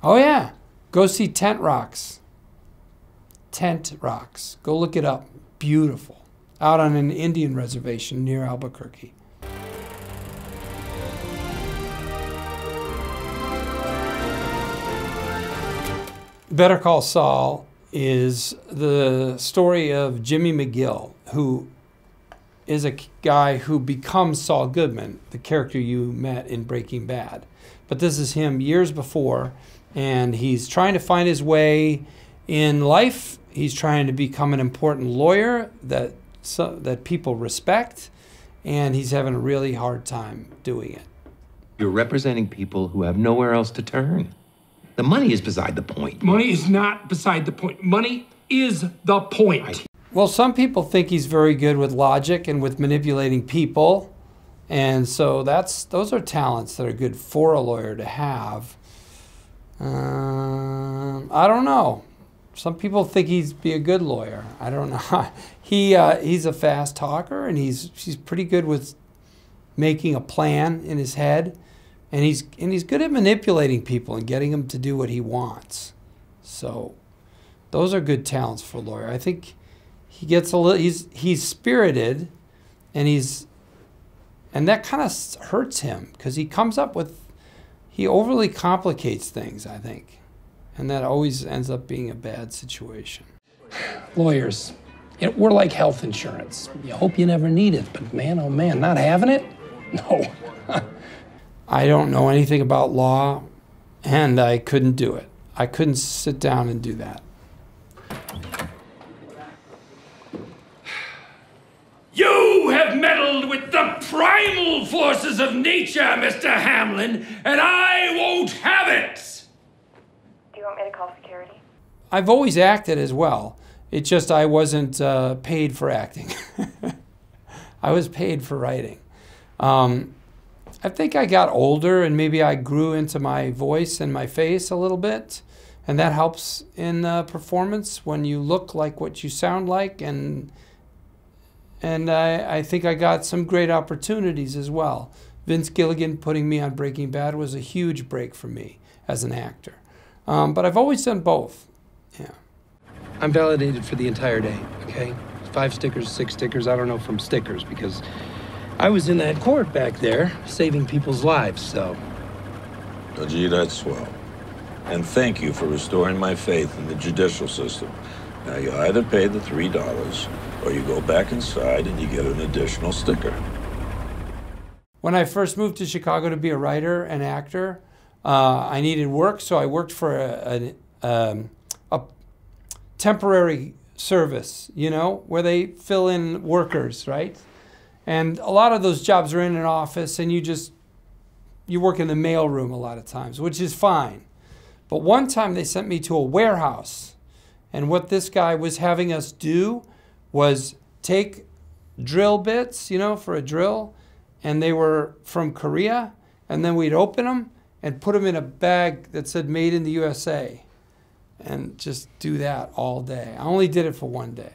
Oh yeah, go see Tent Rocks. Tent Rocks. Go look it up. Beautiful. Out on an Indian reservation near Albuquerque. Better Call Saul is the story of Jimmy McGill, who is a guy who becomes Saul Goodman, the character you met in Breaking Bad. But this is him years before, and he's trying to find his way in life. He's trying to become an important lawyer that people respect, and he's having a really hard time doing it. You're representing people who have nowhere else to turn. The money is beside the point. Money is not beside the point. Money is the point. Well, some people think he's very good with logic and with manipulating people, and so those are talents that are good for a lawyer to have. I don't know. Some people think he'd be a good lawyer. I don't know. He's a fast talker, and he's pretty good with making a plan in his head, and he's good at manipulating people and getting them to do what he wants. So those are good talents for a lawyer. I think he gets a little. He's spirited, and that kind of hurts him because he overly complicates things, I think. And that always ends up being a bad situation. Lawyers, we're like health insurance. You hope you never need it, but man, oh man, not having it? No. I don't know anything about law, and I couldn't do it. I couldn't sit down and do that. You have meddled with the primal forces of nature, Mr. Hamlin, and I won't have it! Do you want me to call security? I've always acted as well. It's just I wasn't paid for acting. I was paid for writing. I think I got older and maybe I grew into my voice and my face a little bit. And that helps in performance when you look like what you sound like. And I think I got some great opportunities as well. Vince Gilligan putting me on Breaking Bad was a huge break for me as an actor. But I've always done both, yeah. I'm validated for the entire day, okay? 5 stickers, 6 stickers, I don't know from stickers, because I was in that court back there saving people's lives, so. Oh, gee, that's swell. And thank you for restoring my faith in the judicial system. Now, you either pay the $3 or you go back inside and you get an additional sticker. When I first moved to Chicago to be a writer and actor, I needed work, so I worked for a temporary service, where they fill in workers, right? And a lot of those jobs are in an office, and you work in the mailroom a lot of times, which is fine. But one time they sent me to a warehouse, and what this guy was having us do was take drill bits, for a drill, and they were from Korea, and then we'd open them and put them in a bag that said made in the USA, and just do that all day. I only did it for one day.